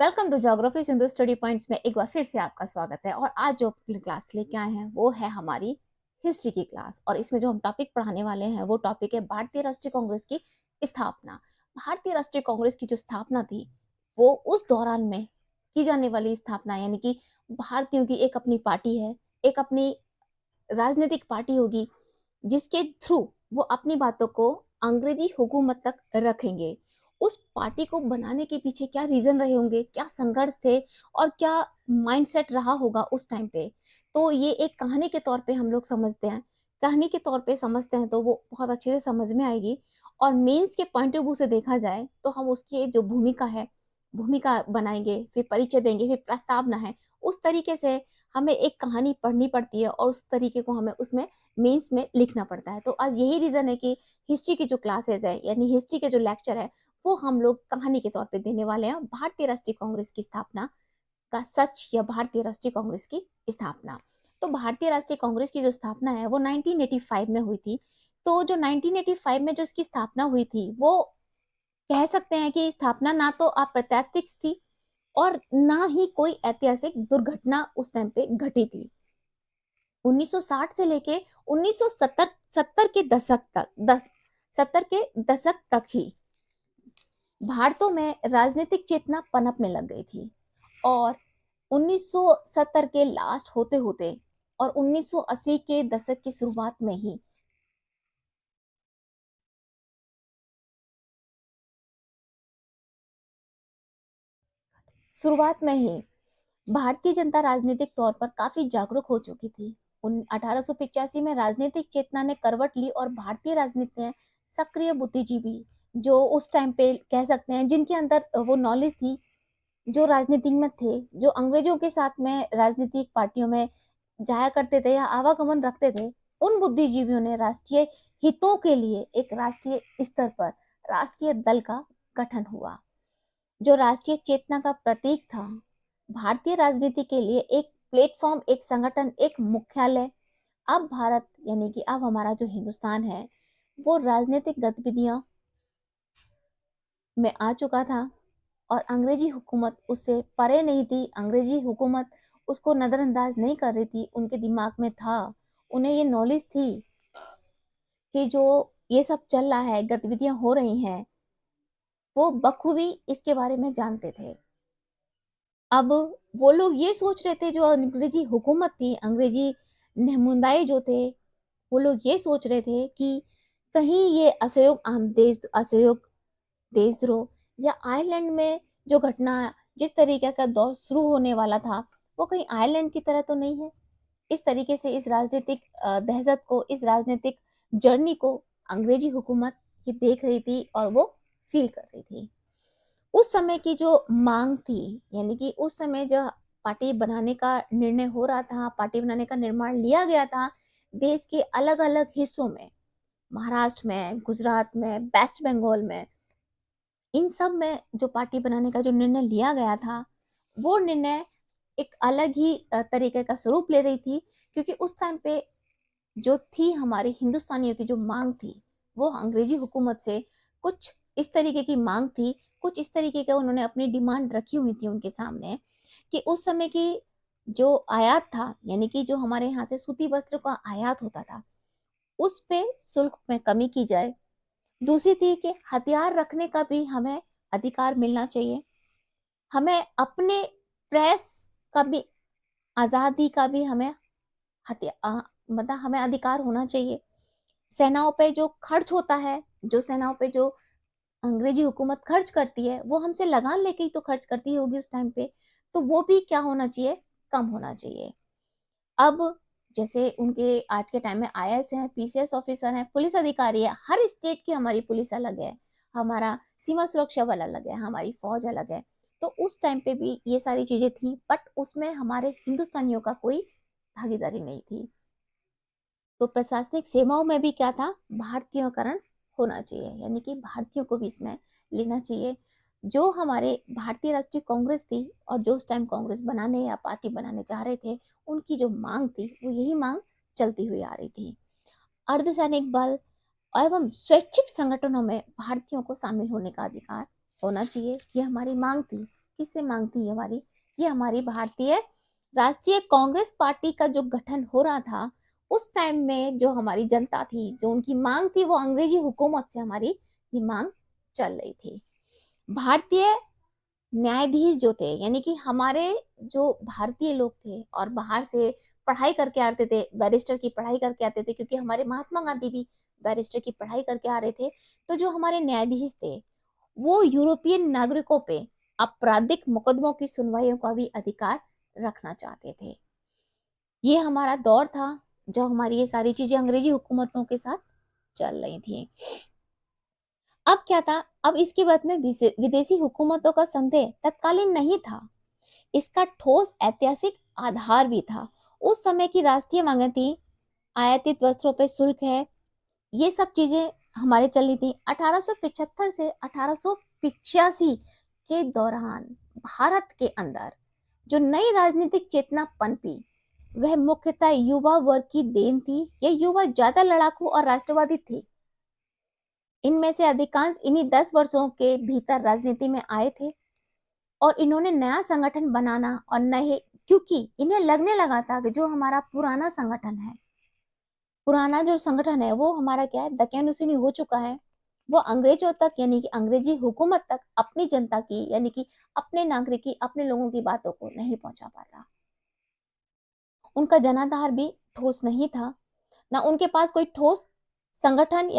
Welcome to geography Sindhu study points में एक बार फिर से आपका स्वागत है। और आज जो क्लास लेके आए हैं वो है हमारी हिस्ट्री की क्लास। और इसमें जो हम टॉपिक पढ़ाने वाले हैं वो टॉपिक है भारतीय राष्ट्रीय कांग्रेस की स्थापना। भारतीय राष्ट्रीय कांग्रेस की जो स्थापना थी वो उस दौरान में की जाने वाली स्थापना, यानी कि भारतीयों की एक अपनी पार्टी है, एक अपनी राजनीतिक पार्टी होगी जिसके थ्रू वो अपनी बातों को अंग्रेजी हुकूमत तक रखेंगे। उस पार्टी को बनाने के पीछे क्या रीजन रहे होंगे, क्या संघर्ष थे और क्या माइंडसेट रहा होगा उस टाइम पे, तो ये एक कहानी के तौर पे हम लोग समझते हैं। कहानी के तौर पे समझते हैं तो वो बहुत अच्छे से समझ में आएगी। और मेंस के पॉइंट ऑफ व्यू से देखा जाए तो हम उसकी जो भूमिका है, भूमिका बनाएंगे, फिर परिचय देंगे, फिर प्रस्तावना है, उस तरीके से हमें एक कहानी पढ़नी पड़ती है और उस तरीके को हमें उसमें मेंस में लिखना पड़ता है। तो आज यही रीज़न है कि हिस्ट्री की जो क्लासेस है, यानी हिस्ट्री के जो लेक्चर है, वो हम लोग कहानी के तौर पे देने वाले हैं। भारतीय राष्ट्रीय कांग्रेस की स्थापना का सच या भारतीय राष्ट्रीय कांग्रेस की स्थापना। तो भारतीय राष्ट्रीय कांग्रेस की जो स्थापना है वो 1985 में हुई थी। तो जो 1985 में जो इसकी स्थापना हुई थी वो कह सकते हैं कि स्थापना ना तो अप्रत्याशित थी और ना ही कोई ऐतिहासिक दुर्घटना उस टाइम पे घटी थी। 1960 से लेके 1970 70 के दशक तक 70 के दशक तक ही भारतों में राजनीतिक चेतना पनपने लग गई थी। और 1970 के लास्ट होते होते और 1980 के दशक की शुरुआत में ही भारतीय जनता राजनीतिक तौर पर काफी जागरूक हो चुकी थी। 1885 में राजनीतिक चेतना ने करवट ली और भारतीय राजनीति में सक्रिय बुद्धिजीवी, जो उस टाइम पे कह सकते हैं जिनके अंदर वो नॉलेज थी, जो राजनीति में थे, जो अंग्रेजों के साथ में राजनीतिक पार्टियों में जाया करते थे या आवागमन रखते थे, उन बुद्धिजीवियों ने राष्ट्रीय हितों के लिए एक राष्ट्रीय स्तर पर राष्ट्रीय दल का गठन हुआ, जो राष्ट्रीय चेतना का प्रतीक था। भारतीय राजनीति के लिए एक प्लेटफॉर्म, एक संगठन, एक मुख्यालय। अब भारत यानी कि अब हमारा जो हिंदुस्तान है वो राजनीतिक गतिविधियां में आ चुका था और अंग्रेजी हुकूमत उससे परे नहीं थी। अंग्रेजी हुकूमत उसको नज़रअंदाज नहीं कर रही थी, उनके दिमाग में था, उन्हें ये नॉलेज थी कि जो ये सब चल रहा है, गतिविधियां हो रही हैं, वो बखूबी इसके बारे में जानते थे। अब वो लोग ये सोच रहे थे, जो अंग्रेजी हुकूमत थी, अंग्रेजी नमुदाई जो थे, वो लोग ये सोच रहे थे कि कहीं ये असहयोग देशद्रोह या आयरलैंड में जो घटना, जिस तरीके का दौर शुरू होने वाला था, वो कहीं आयरलैंड की तरह तो नहीं है। इस तरीके से इस राजनीतिक दहशत को, इस राजनीतिक जर्नी को अंग्रेजी हुकूमत ये देख रही थी और वो फील कर रही थी। उस समय की जो मांग थी, यानी कि उस समय जो पार्टी बनाने का निर्णय हो रहा था, पार्टी बनाने का निर्माण लिया गया था देश के अलग अलग हिस्सों में, महाराष्ट्र में, गुजरात में, वेस्ट बंगाल में, इन सब में जो पार्टी बनाने का जो निर्णय लिया गया था, वो निर्णय एक अलग ही तरीके का स्वरूप ले रही थी। क्योंकि उस टाइम पे जो थी हमारे हिंदुस्तानियों की जो मांग थी, वो अंग्रेजी हुकूमत से कुछ इस तरीके की मांग थी, कुछ इस तरीके का उन्होंने अपनी डिमांड रखी हुई थी उनके सामने, कि उस समय की जो आयात था, यानी कि जो हमारे यहाँ से सूती वस्त्र का आयात होता था, उस पे शुल्क में कमी की जाए। दूसरी थी कि हथियार रखने का भी हमें अधिकार मिलना चाहिए, हमें अपने प्रेस का भी, आज़ादी का भी हमें मतलब हमें अधिकार होना चाहिए। सेनाओं पे जो खर्च होता है, जो सेनाओं पे जो अंग्रेजी हुकूमत खर्च करती है, वो हमसे लगान लेके ही तो खर्च करती होगी उस टाइम पे, तो वो भी क्या होना चाहिए, कम होना चाहिए। अब जैसे उनके आज के टाइम में आईएएस हैं, पीसीएस ऑफिसर हैं, पुलिस अधिकारी है, हर स्टेट की हमारी पुलिस अलग है, हमारा सीमा सुरक्षा बल अलग है, हमारी फौज अलग है। तो उस टाइम पे भी ये सारी चीजें थी, बट उसमें हमारे हिंदुस्तानियों का कोई भागीदारी नहीं थी। तो प्रशासनिक सेवाओं में भी क्या था, भारतीयकरण होना चाहिए, यानी कि भारतीयों को भी इसमें लेना चाहिए। जो हमारे भारतीय राष्ट्रीय कांग्रेस थी और जो उस टाइम कांग्रेस बनाने या पार्टी बनाने चाह रहे थे, उनकी जो मांग थी वो यही मांग चलती हुई आ रही थी। अर्धसैनिक बल एवं स्वैच्छिक संगठनों में भारतीयों को शामिल होने का अधिकार होना चाहिए, ये हमारी मांग थी किससे मांग थी हमारी? ये हमारी भारतीय राष्ट्रीय कांग्रेस पार्टी का जो गठन हो रहा था, उस टाइम में जो हमारी जनता थी, जो उनकी मांग थी, वो अंग्रेजी हुकूमत से हमारी ये मांग चल रही थी। भारतीय न्यायाधीश जो थे, यानी कि हमारे जो भारतीय लोग थे और बाहर से पढ़ाई करके आते थे, बैरिस्टर की पढ़ाई करके आते थे, क्योंकि हमारे महात्मा गांधी भी बैरिस्टर की पढ़ाई करके आ रहे थे। तो जो हमारे न्यायाधीश थे, वो यूरोपियन नागरिकों पे आपराधिक मुकदमों की सुनवाइयों का भी अधिकार रखना चाहते थे। ये हमारा दौर था जब हमारी ये सारी चीजें अंग्रेजी हुकूमतों के साथ चल रही थी। अब क्या था, अब इसके बाद में विदेशी हुकूमतों का संदेह तत्कालीन नहीं था, इसका ठोस ऐतिहासिक आधार भी था। उस समय की राष्ट्रीय मांगे थी, आयातित वस्त्रों पे शुल्क है, ये सब चीजें हमारे चल रही थी। 1875 से 1885 के दौरान भारत के अंदर जो नई राजनीतिक चेतना पनपी, वह मुख्यतः युवा वर्ग की देन थी। ये युवा ज्यादा लड़ाकू और राष्ट्रवादी थे। इनमें से अधिकांश इन्हीं 10 वर्षों के भीतर राजनीति में आए थे और इन्होंने नया संगठन बनाना और नए, क्योंकि इन्हें लगने लगा था कि जो हमारा पुराना संगठन है, पुराना जो संगठन है वो हमारा क्या है, दकियानुसीनी हो चुका है। वो अंग्रेजों तक, यानी कि अंग्रेजी हुकूमत तक अपनी जनता की, यानी कि अपने नागरिक की, अपने लोगों की बातों को नहीं पहुंचा पाता। उनका जनाधार भी ठोस नहीं था, ना उनके पास कोई ठोस संगठन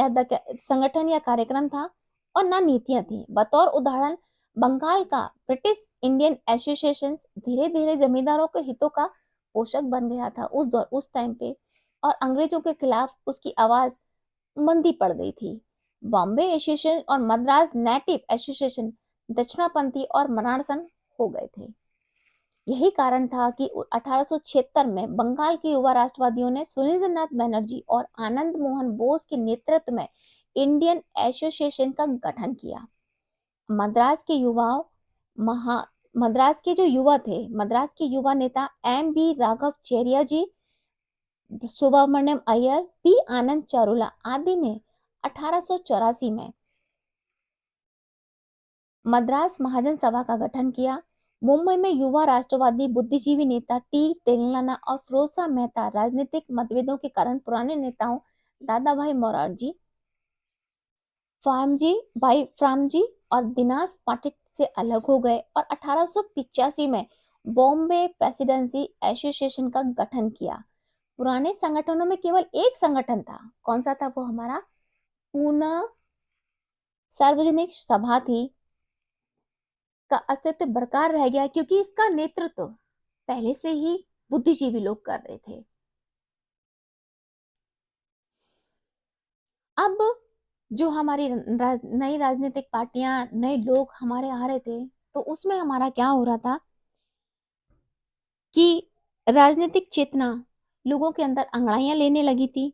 या कार्यक्रम था, और ना नीतियां थी। बतौर उदाहरण, बंगाल का ब्रिटिश इंडियन एसोसिएशन धीरे धीरे जमींदारों के हितों का पोषक बन गया था उस टाइम पे, और अंग्रेजों के खिलाफ उसकी आवाज मंदी पड़ गई थी। बॉम्बे एसोसिएशन और मद्रास नेटिव एसोसिएशन दक्षिणापंथी और मराणसन हो गए थे। यही कारण था कि 1876 में बंगाल के युवा राष्ट्रवादियों ने सुरेंद्रनाथ बनर्जी और आनंद मोहन बोस के नेतृत्व में इंडियन एसोसिएशन का गठन किया। मद्रास के युवाओं महा मद्रास के जो युवा थे, मद्रास के युवा नेता एम बी राघव चेरिया जी, सुब्रमण्यम अय्यर, पी आनंद चारुला आदि ने 1884 में मद्रास महाजन सभा का गठन किया। मुंबई में युवा राष्ट्रवादी बुद्धिजीवी नेता टी तेलंगाना और फिरोज मेहता राजनीतिक मतभेदों के कारण पुराने नेताओं दादा भाई मोरारजी, फार्मजी भाई फ्रामजी और दिनास पाटिल से अलग हो गए और 1885 में बॉम्बे प्रेसिडेंसी एसोसिएशन का गठन किया। पुराने संगठनों में केवल एक संगठन था, कौन सा था? वो हमारा पूना सार्वजनिक सभा थी, का अस्तित्व बरकरार रह गया क्योंकि इसका नेतृत्व पहले से ही बुद्धिजीवी लोग कर रहे थे। अब जो हमारी नई राजनीतिक पार्टियां, नए लोग हमारे आ रहे थे, तो उसमें हमारा क्या हो रहा था कि राजनीतिक चेतना लोगों के अंदर अंगड़ाइयां लेने लगी थी।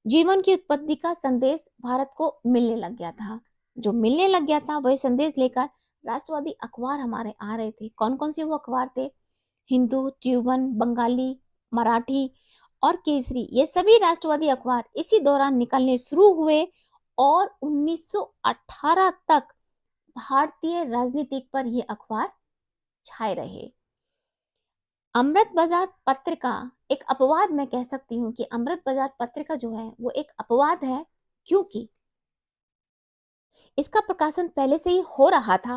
जीवन की उत्पत्ति का संदेश भारत को मिलने लग गया था। जो मिलने लग गया था वही संदेश लेकर राष्ट्रवादी अखबार हमारे आ रहे थे। कौन कौन से वो अखबार थे? हिंदू, जीवन, बंगाली, मराठी और केसरी, ये सभी राष्ट्रवादी अखबार इसी दौरान निकलने शुरू हुए और 1918 तक भारतीय राजनीति पर ये अखबार छाए रहे। अमृत बाजार पत्रिका एक अपवाद, मैं कह सकती हूँ कि अमृत बाजार पत्रिका जो है वो एक अपवाद है, क्योंकि इसका प्रकाशन पहले से ही हो रहा था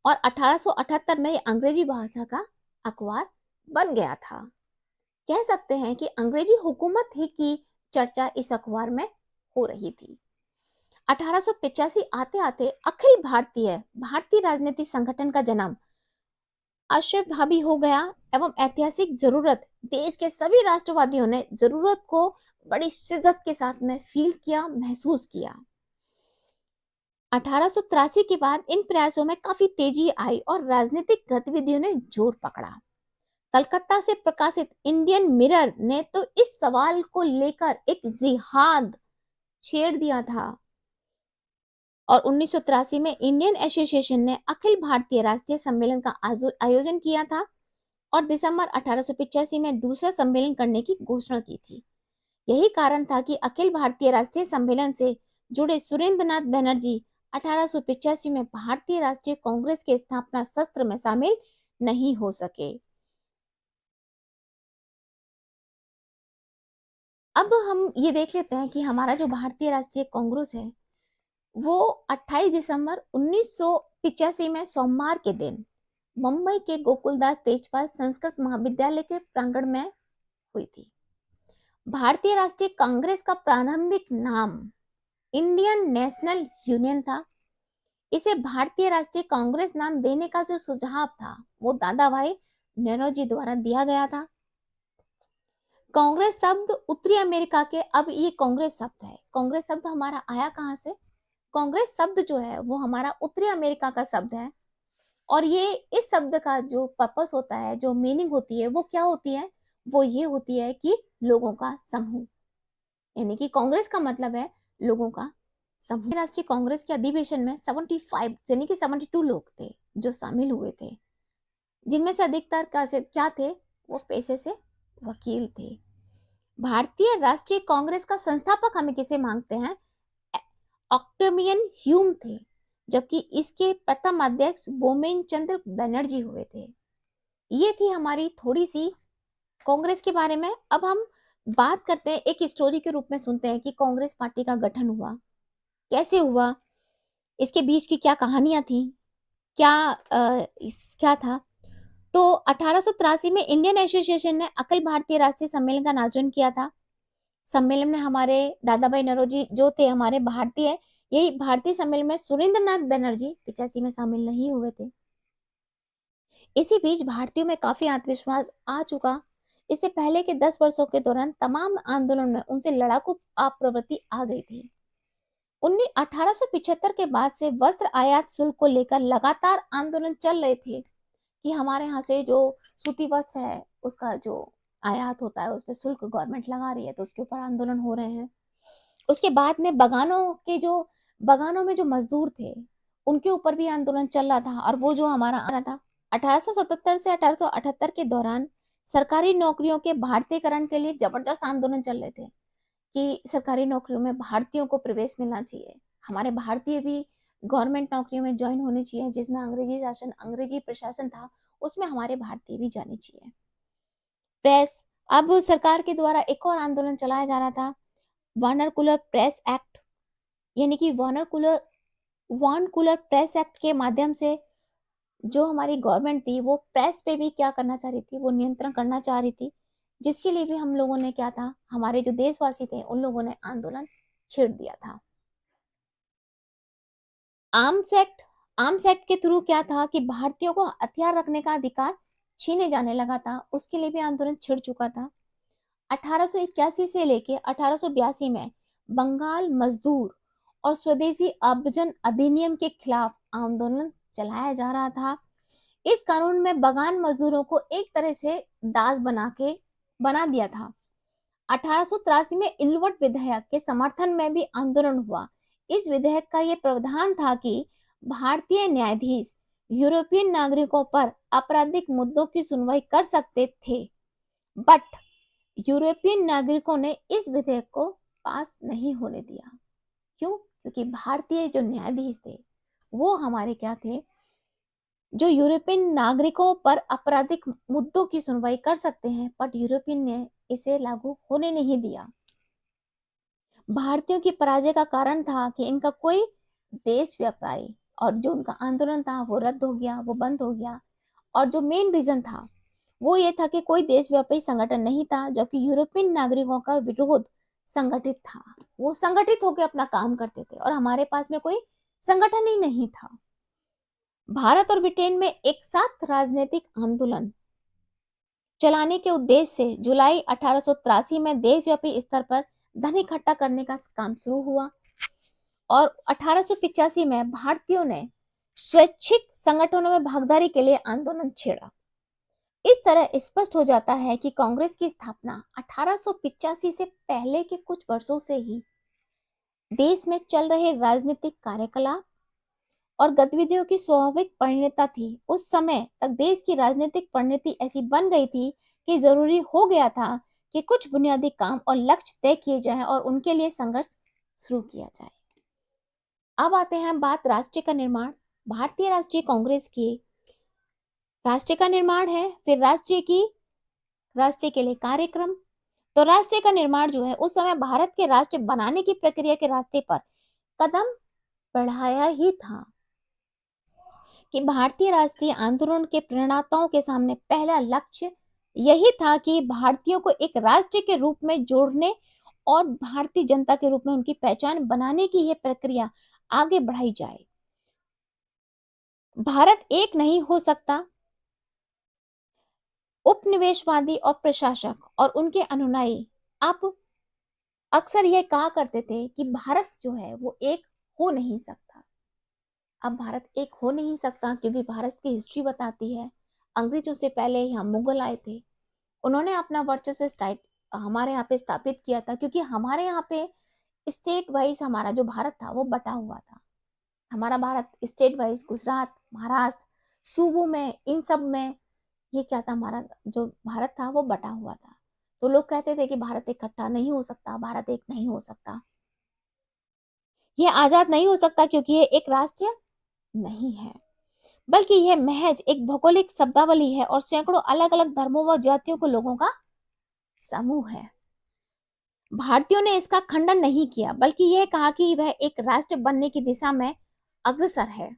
और 1878 में अंग्रेजी भाषा का अखबार बन गया था। कह सकते हैं कि अंग्रेजी हुकूमत ही की चर्चा इस अखबार में हो रही थी। 1885 आते आते अखिल भारतीय राजनीति संगठन का जन्म अश्वभावी हो गया एवं ऐतिहासिक जरूरत, देश के सभी राष्ट्रवादियों ने जरूरत को बड़ी शिद्दत के साथ में फील किया, महसूस किया। 1883 के बाद इन प्रयासों में काफी तेजी आई और राजनीतिक गतिविधियों ने जोर पकड़ा। कलकत्ता से प्रकाशित इंडियन मिरर ने तो इस सवाल को लेकर एक जिहाद छेड़ दिया था और 1983 में इंडियन एसोसिएशन ने अखिल भारतीय राष्ट्रीय सम्मेलन का आयोजन किया था और दिसंबर 1885 में दूसरा सम्मेलन करने की घोषणा की थी। यही कारण था कि अखिल भारतीय राष्ट्रीय सम्मेलन से जुड़े सुरेंद्रनाथ बनर्जी 1885 में भारतीय राष्ट्रीय कांग्रेस के स्थापना सत्र में शामिल नहीं हो सके। अब हम ये देख लेते हैं कि हमारा जो भारतीय राष्ट्रीय कांग्रेस है वो 28 दिसंबर 1985 में सोमवार के दिन मुंबई के गोकुलदास तेजपाल संस्कृत महाविद्यालय के प्रांगण में हुई थी। भारतीय राष्ट्रीय कांग्रेस का प्रारंभिक नाम इंडियन नेशनल यूनियन था। इसे भारतीय राष्ट्रीय कांग्रेस नाम देने का जो सुझाव था वो दादा भाई नौरोजी द्वारा दिया गया था। कांग्रेस शब्द उत्तरी अमेरिका के, अब ये कांग्रेस शब्द है, कांग्रेस शब्द हमारा आया कहां से? कांग्रेस शब्द जो है वो हमारा उत्तरी अमेरिका का शब्द है। और ये इस शब्द का जो पर्पस होता है, जो मीनिंग होती है वो क्या होती है? वो ये होती है कि लोगों का समूह, यानी कि कांग्रेस का मतलब है लोगों का समूह। राष्ट्रीय कांग्रेस के अधिवेशन में 75 यानी कि 72 लोग थे जो शामिल हुए थे, जिनमें से अधिकतर क्या थे? वो पेशे से वकील थे। भारतीय राष्ट्रीय कांग्रेस का संस्थापक हमें किसे मांगते हैं? ऑक्टेवियन ह्यूम थे, जबकि इसके प्रथम अध्यक्ष बोमेन चंद्र बनर्जी हुए थे। ये थी हमारी थोड़ी सी कांग्रेस के बारे में। अब हम बात करते हैं, एक स्टोरी के रूप में सुनते हैं कि कांग्रेस पार्टी का गठन हुआ, कैसे हुआ, इसके बीच की क्या कहानियां थी, क्या था। तो 1883 में इंडियन एसोसिएशन ने अखिल भारतीय राष्ट्रीय सम्मेलन का आयोजन किया था। सम्मेलन में हमारे दादा भाई नौरोजी जो थे हमारे भारतीय, यही भारतीय सम्मेलन में सुरेंद्रनाथ बनर्जी 85 में शामिल नहीं हुए थे। इसी बीच भारतीयों में काफी आत्मविश्वास आ चुका। इससे पहले के 10 वर्षों के दौरान तमाम आंदोलन में उनसे लड़ाकू प्रवृत्ति आ गई थी। 1875 के बाद से वस्त्र आयात शुल्क को लेकर लगातार आंदोलन चल रहे थे कि हमारे यहाँ से जो सूती वस्त्र है उसका जो आयात होता है उस पर शुल्क गवर्नमेंट लगा रही है, तो उसके ऊपर आंदोलन हो रहे हैं। उसके बाद में बगानों में जो मजदूर थे उनके ऊपर भी आंदोलन चल रहा था, और वो जो हमारा आना था 1877 से 1878 के दौरान सरकारी नौकरियों के भारतीयकरण के लिए जबरदस्त आंदोलन चल रहे थे कि सरकारी नौकरियों में भारतीयों को प्रवेश मिलना चाहिए, हमारे भारतीय भी गवर्नमेंट नौकरियों में ज्वाइन होने चाहिए, जिसमें अंग्रेजी प्रशासन था उसमें हमारे भारतीय भी जाने चाहिए। प्रेस, अब सरकार के द्वारा एक और आंदोलन चलाया जा रहा था, वार्नर-कूलर प्रेस एक्ट, यानी कि वार्न-कूलर प्रेस एक्ट के माध्यम से जो हमारी गवर्नमेंट थी वो प्रेस पे भी क्या करना चाह रही थी? वो नियंत्रण करना चाह रही थी, जिसके लिए भी हम लोगों ने क्या था, हमारे जो देशवासी थे उन लोगों ने आंदोलन छेड़ दिया था। आर्म्स एक्ट के थ्रू क्या था कि भारतीयों को हथियार रखने का अधिकार छीने जाने लगा था, उसके लिए भी आंदोलन छिड़ चुका था। 1881 से लेके 1882 में बंगाल मजदूर और स्वदेशी अभिजन अधिनियम के खिलाफ आंदोलन चलाया जा रहा था। इस कानून में बगान मजदूरों को एक तरह से दास बना दिया था। 1883 में इलवट विधेयक के समर्थन में भी आंदोलन हुआ। इस विधेयक का यह प्रावधान था कि भारतीय न्यायाधीश यूरोपियन नागरिकों पर आपराधिक मुद्दों की सुनवाई कर सकते थे, बट यूरोपियन नागरिकों ने इस विधेयक को पास नहीं होने दिया। क्यों? क्योंकि भारतीय जो न्यायाधीश थे वो हमारे क्या थे, जो यूरोपियन नागरिकों पर आपराधिक मुद्दों की सुनवाई कर सकते हैं, बट यूरोपियन ने इसे लागू होने नहीं दिया। भारतीयों की पराजय का कारण था कि इनका कोई देश व्यापारी, और जो उनका आंदोलन था वो रद्द हो गया, वो बंद हो गया। और जो मेन रीजन था वो ये था कि कोई देशव्यापी संगठन नहीं था, जबकि यूरोपियन नागरिकों का विरोध संगठित था, वो संगठित होकर अपना काम करते थे, और हमारे पास में कोई संगठन ही नहीं था। भारत और ब्रिटेन में एक साथ राजनीतिक आंदोलन चलाने के उद्देश्य से जुलाई 1883 में देशव्यापी स्तर पर धन इकट्ठा करने का काम शुरू हुआ, और 1885 में भारतीयों ने स्वैच्छिक संगठनों में भागीदारी के लिए आंदोलन छेड़ा। इस तरह स्पष्ट हो जाता है कि कांग्रेस की स्थापना 1885 से पहले के कुछ वर्षों से ही देश में चल रहे राजनीतिक कार्यकलाप और गतिविधियों की स्वाभाविक परिणता थी। उस समय तक देश की राजनीतिक परिणति ऐसी बन गई थी कि जरूरी हो गया था कि कुछ बुनियादी काम और लक्ष्य तय किए जाएं और उनके लिए संघर्ष शुरू किया जाए। अब आते हैं हम बात राष्ट्र का निर्माण। भारतीय राष्ट्रीय कांग्रेस की राष्ट्र का निर्माण है, फिर राष्ट्र के लिए कार्यक्रम। तो राष्ट्र का निर्माण जो है उस समय भारत के राष्ट्र बनाने की प्रक्रिया के रास्ते पर कदम बढ़ाया ही था कि भारतीय राष्ट्रीय आंदोलन के प्रणेताओं के सामने पहला लक्ष्य यही था कि भारतीयों को एक राष्ट्र के रूप में जोड़ने और भारतीय जनता के रूप में उनकी पहचान बनाने की यह प्रक्रिया आगे बढ़ाई जाए। भारत एक नहीं हो सकता। उपनिवेशवादी और प्रशासक और उनके अनुयायी अब अक्सर यह कहा करते थे कि भारत जो है वो एक हो नहीं सकता। अब भारत एक हो नहीं सकता क्योंकि भारत की हिस्ट्री बताती है अंग्रेजों से पहले यहाँ मुगल आए थे, उन्होंने अपना वर्चस्व हमारे यहाँ पे स्थापित किया था, क्योंकि हमारे यहाँ पे स्टेट वाइज हमारा जो भारत था वो बटा हुआ था। हमारा भारत स्टेट वाइज गुजरात, महाराष्ट्र, सूबों में, इन सब में ये क्या था, हमारा जो भारत था वो बटा हुआ था। तो लोग कहते थे कि भारत इकट्ठा नहीं हो सकता, भारत एक नहीं हो सकता, ये आजाद नहीं हो सकता क्योंकि ये एक राष्ट्र नहीं है, बल्कि यह महज एक भौगोलिक शब्दावली है और सैकड़ों अलग अलग धर्मों व जातियों के लोगों का समूह है। भारतीयों ने इसका खंडन नहीं किया, बल्कि यह कहा कि वह एक राष्ट्र बनने की दिशा में अग्रसर है।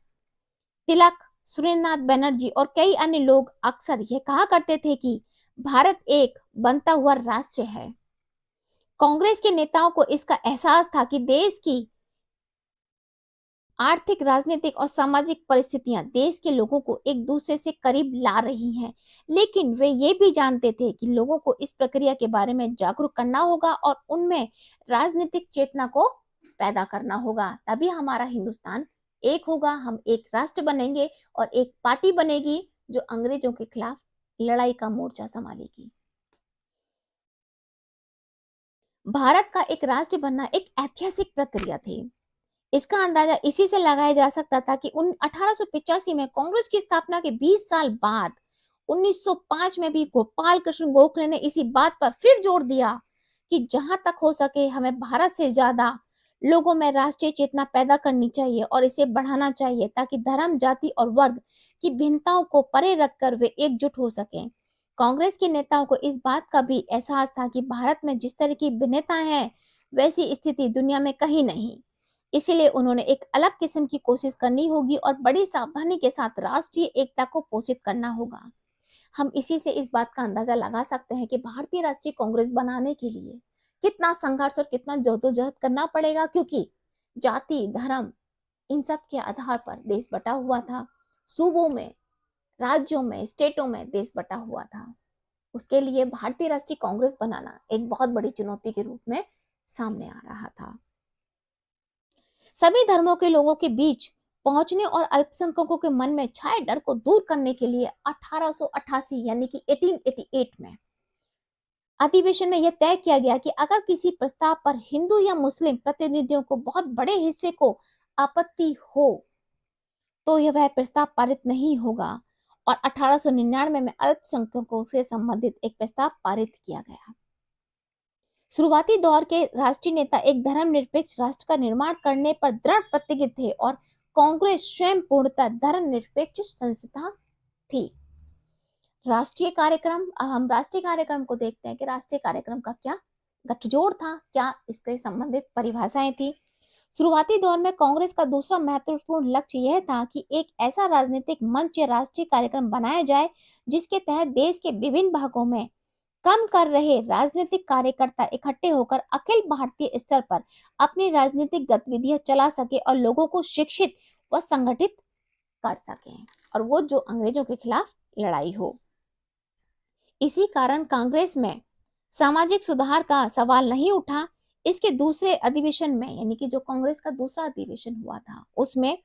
तिलक, सुरेंद्रनाथ बनर्जी और कई अन्य लोग अक्सर यह कहा करते थे कि भारत एक बनता हुआ राष्ट्र है। कांग्रेस के नेताओं को इसका एहसास था कि देश की आर्थिक, राजनीतिक और सामाजिक परिस्थितियां देश के लोगों को एक दूसरे से करीब ला रही हैं, लेकिन वे ये भी जानते थे कि लोगों को इस प्रक्रिया के बारे में जागरूक करना होगा और उनमें राजनीतिक चेतना को पैदा करना होगा, तभी हमारा हिंदुस्तान एक होगा, हम एक राष्ट्र बनेंगे और एक पार्टी बनेगी जो अंग्रेजों के खिलाफ लड़ाई का मोर्चा संभालेगी। भारत का एक राष्ट्र बनना एक ऐतिहासिक प्रक्रिया थी। इसका अंदाजा इसी से लगाया जा सकता था कि 1885 में कांग्रेस की स्थापना के 20 साल बाद 1905 में भी गोपाल कृष्ण गोखले ने इसी बात पर फिर जोर दिया कि जहां तक हो सके हमें भारत से ज्यादा लोगों में राष्ट्रीय चेतना पैदा करनी चाहिए और इसे बढ़ाना चाहिए ताकि धर्म, जाति और वर्ग की भिन्नताओं को परे रखकर वे एकजुट हो सकें। कांग्रेस के नेताओं को इस बात का भी एहसास था कि भारत में जिस तरह की भिन्नताएं हैं वैसी स्थिति दुनिया में कहीं नहीं। इसीलिए उन्होंने एक अलग किस्म की कोशिश करनी होगी और बड़ी सावधानी के साथ राष्ट्रीय एकता को पोषित करना होगा। हम इसी से इस बात का अंदाजा लगा सकते हैं कि भारतीय राष्ट्रीय कांग्रेस बनाने के लिए कितना संघर्ष और कितना जद्दोजहद करना पड़ेगा, क्योंकि जाति, धर्म, इन सब के आधार पर देश बटा हुआ था। सूबों में, राज्यों में, स्टेटों में देश बटा हुआ था। उसके लिए भारतीय राष्ट्रीय कांग्रेस बनाना एक बहुत बड़ी चुनौती के रूप में सामने आ रहा था। सभी धर्मों के लोगों के बीच पहुंचने और अल्पसंख्यकों के मन में छाए डर को दूर करने के लिए 1888 यानी कि 1888 में अधिवेशन में यह तय किया गया कि अगर किसी प्रस्ताव पर हिंदू या मुस्लिम प्रतिनिधियों को बहुत बड़े हिस्से को आपत्ति हो तो यह वह प्रस्ताव पारित नहीं होगा, और 1899 में अल्पसंख्यकों से संबंधित एक प्रस्ताव पारित किया गया। शुरुआती दौर के राष्ट्रीय नेता एक धर्मनिरपेक्ष राष्ट्र का निर्माण करने पर दृढ़ प्रतिज्ञ थे और कांग्रेस स्वयं पूर्णतः धर्मनिरपेक्ष संस्था थी। राष्ट्रीय कार्यक्रम, हम राष्ट्रीय कार्यक्रम को देखते हैं कि राष्ट्रीय कार्यक्रम का क्या गठजोड़ था, क्या इससे संबंधित परिभाषाएं थी। शुरुआती दौर में कांग्रेस का दूसरा महत्वपूर्ण लक्ष्य यह था कि एक ऐसा राजनीतिक मंच या राष्ट्रीय कार्यक्रम बनाया जाए जिसके तहत देश के विभिन्न भागों में कम कर रहे राजनीतिक कार्यकर्ता इकट्ठे होकर अखिल भारतीय स्तर पर अपनी राजनीतिक गतिविधियां चला सके और लोगों को शिक्षित व संगठित कर सकें, और वो जो अंग्रेजों के खिलाफ लड़ाई हो। इसी कारण कांग्रेस में सामाजिक सुधार का सवाल नहीं उठा। इसके दूसरे अधिवेशन में, यानी कि जो कांग्रेस का दूसरा अधिवेशन हुआ था, उसमें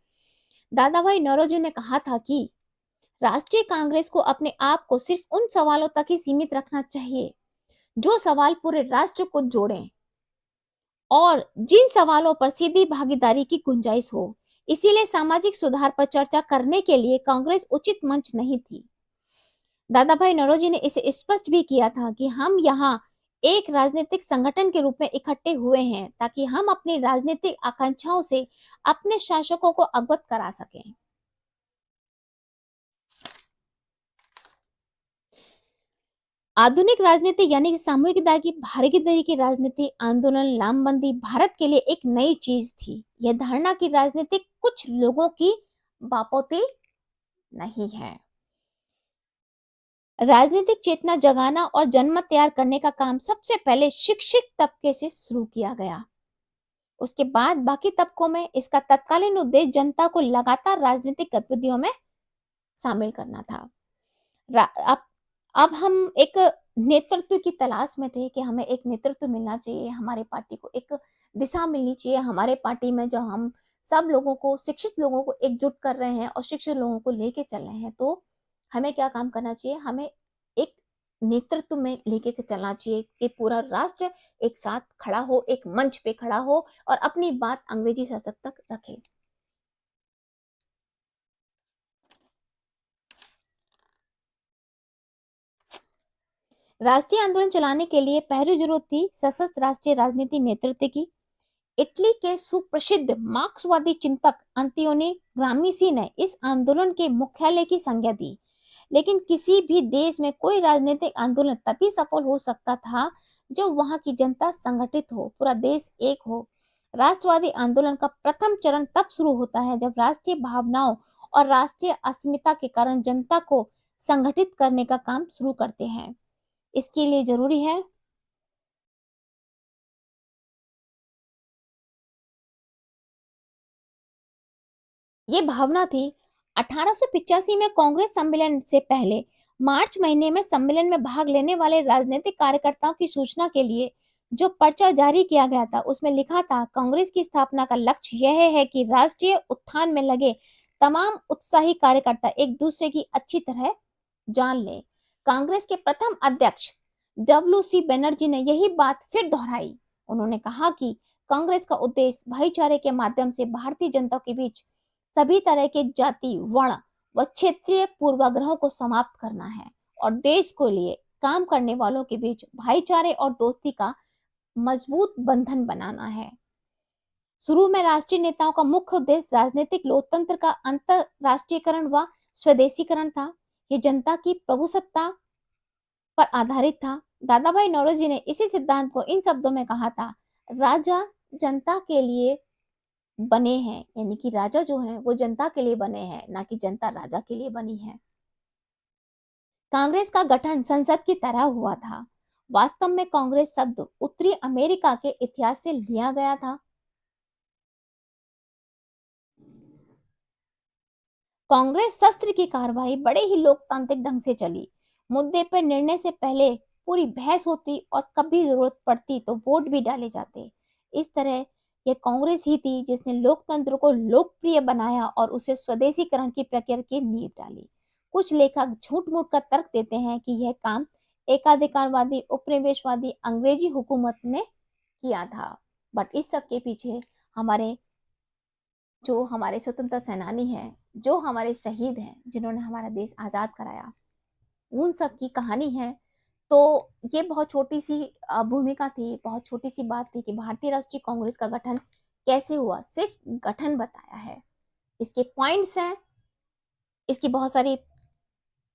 दादा भाई नौरोजी ने कहा था कि राष्ट्रीय कांग्रेस को अपने आप को सिर्फ उन सवालों तक ही सीमित रखना चाहिए जो सवाल पूरे राष्ट्र को जोड़ें और जिन सवालों पर सीधी भागीदारी की गुंजाइश हो। इसीलिए सामाजिक सुधार पर चर्चा करने के लिए कांग्रेस उचित मंच नहीं थी। दादा भाई नौरोजी ने इसे स्पष्ट भी किया था कि हम यहाँ एक राजनीतिक संगठन के रूप में इकट्ठे हुए हैं ताकि हम अपनी राजनीतिक आकांक्षाओं से अपने शासकों को अवगत करा सकें। आधुनिक राजनीति यानी कि सामूहिकता की भागीदारी की राजनीति आंदोलन लामबंदी भारत के लिए एक नई चीज थी। यह धारणा की राजनीति कुछ लोगों की बापोती नहीं है। राजनीतिक चेतना जगाना और जनमत तैयार करने का काम सबसे पहले शिक्षित तबके से शुरू किया गया। उसके बाद बाकी तबकों में इसका तत्कालीन उद्देश्य जनता को लगातार राजनीतिक गतिविधियों में शामिल करना था। अब हम एक नेतृत्व की तलाश में थे कि हमें एक नेतृत्व मिलना चाहिए, हमारे पार्टी को एक दिशा मिलनी चाहिए। हमारे पार्टी में जो हम सब लोगों को, शिक्षित लोगों को एकजुट कर रहे हैं और शिक्षित लोगों को लेके चल रहे हैं, तो हमें क्या काम करना चाहिए? हमें एक नेतृत्व में लेके के चलना चाहिए कि पूरा राष्ट्र एक साथ खड़ा हो, एक मंच पे खड़ा हो और अपनी बात अंग्रेजी शासक तक रखे। राष्ट्रीय आंदोलन चलाने के लिए पहली जरूरत थी सशस्त्र राष्ट्रीय राजनीति नेतृत्व की। इटली के सुप्रसिद्ध मार्क्सवादी चिंतक अंतियोनी ग्रामिसी ने इस आंदोलन के मुख्यालय की संज्ञा दी। लेकिन किसी भी देश में कोई राजनीतिक आंदोलन तभी सफल हो सकता था जब वहां की जनता संगठित हो, पूरा देश एक हो। राष्ट्रवादी आंदोलन का प्रथम चरण तब शुरू होता है जब राष्ट्रीय भावनाओं और राष्ट्रीय अस्मिता के कारण जनता को संगठित करने का काम शुरू करते हैं। इसके लिए जरूरी है ये भावना थी। 1885 में कांग्रेस सम्मेलन से पहले मार्च महीने में सम्मेलन में भाग लेने वाले राजनीतिक कार्यकर्ताओं की सूचना के लिए जो पर्चा जारी किया गया था, उसमें लिखा था, कांग्रेस की स्थापना का लक्ष्य यह है कि राष्ट्रीय उत्थान में लगे तमाम उत्साही कार्यकर्ता एक दूसरे की अच्छी तरह जान ले। कांग्रेस के प्रथम अध्यक्ष डब्ल्यू.सी. बनर्जी ने यही बात फिर दोहराई। उन्होंने कहा कि कांग्रेस का उद्देश्य भाईचारे के माध्यम से भारतीय जनता के बीच सभी तरह के जाति, वर्ण व क्षेत्रीय पूर्वाग्रहों को समाप्त करना है और देश को लिए काम करने वालों के बीच भाईचारे और दोस्ती का मजबूत बंधन बनाना है। शुरू में राष्ट्रीय नेताओं का मुख्य उद्देश्य राजनीतिक लोकतंत्र का अंतरराष्ट्रीयकरण व स्वदेशीकरण था। ये जनता की प्रभुसत्ता पर आधारित था। दादा भाई नौरोजी ने इसी सिद्धांत को इन शब्दों में कहा था, राजा जनता के लिए बने हैं, यानी कि राजा जो है वो जनता के लिए बने हैं, ना कि जनता राजा के लिए बनी है। कांग्रेस का गठन संसद की तरह हुआ था। वास्तव में कांग्रेस शब्द उत्तरी अमेरिका के इतिहास से लिया गया था। कांग्रेस शस्त्र की कार्रवाई बड़े ही लोकतांत्रिक ढंग से चली। मुद्दे पर निर्णय से पहले पूरी बहस होती और कभी जरूरत पड़ती तो वोट भी डाले जाते। इस तरह यह कांग्रेस ही थी जिसने लोकतंत्र को लोकप्रिय बनाया और उसे स्वदेशीकरण की प्रक्रिया की नींव डाली। कुछ लेखक झूठ मूठ का तर्क देते हैं कि यह काम एकाधिकारवादी उपनिवेशवादी अंग्रेजी हुकूमत ने किया था, बट इस सब के पीछे हमारे जो हमारे स्वतंत्रता सेनानी हैं, जो हमारे शहीद हैं, जिन्होंने हमारा देश आज़ाद कराया, उन सब की कहानी है। तो ये बहुत छोटी सी भूमिका थी, बहुत छोटी सी बात थी कि भारतीय राष्ट्रीय कांग्रेस का गठन कैसे हुआ, सिर्फ गठन बताया है। इसके पॉइंट्स हैं, इसकी बहुत सारी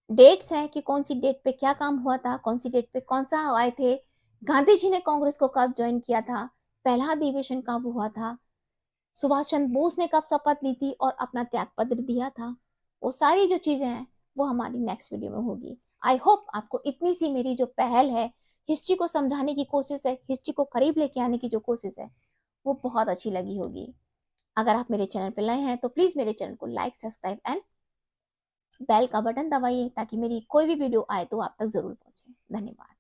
डेट्स हैं कि कौन सी डेट पे क्या काम हुआ था, कौन सी डेट पे कौन सा आए थे, गांधी जी ने कांग्रेस को कब ज्वाइन किया था, पहला अधिवेशन कब हुआ था, सुभाष चंद्र बोस ने कब शपथ ली थी और अपना त्याग पत्र दिया था। वो सारी जो चीजें हैं वो हमारी नेक्स्ट वीडियो में होगी। आई होप आपको इतनी सी मेरी जो पहल है, हिस्ट्री को समझाने की कोशिश है, हिस्ट्री को करीब लेके आने की जो कोशिश है, वो बहुत अच्छी लगी होगी। अगर आप मेरे चैनल पर नए हैं तो प्लीज मेरे चैनल को लाइक, सब्सक्राइब एंड बेल का बटन दबाइए ताकि मेरी कोई भी वीडियो आए तो आप तक जरूर पहुंचे। धन्यवाद।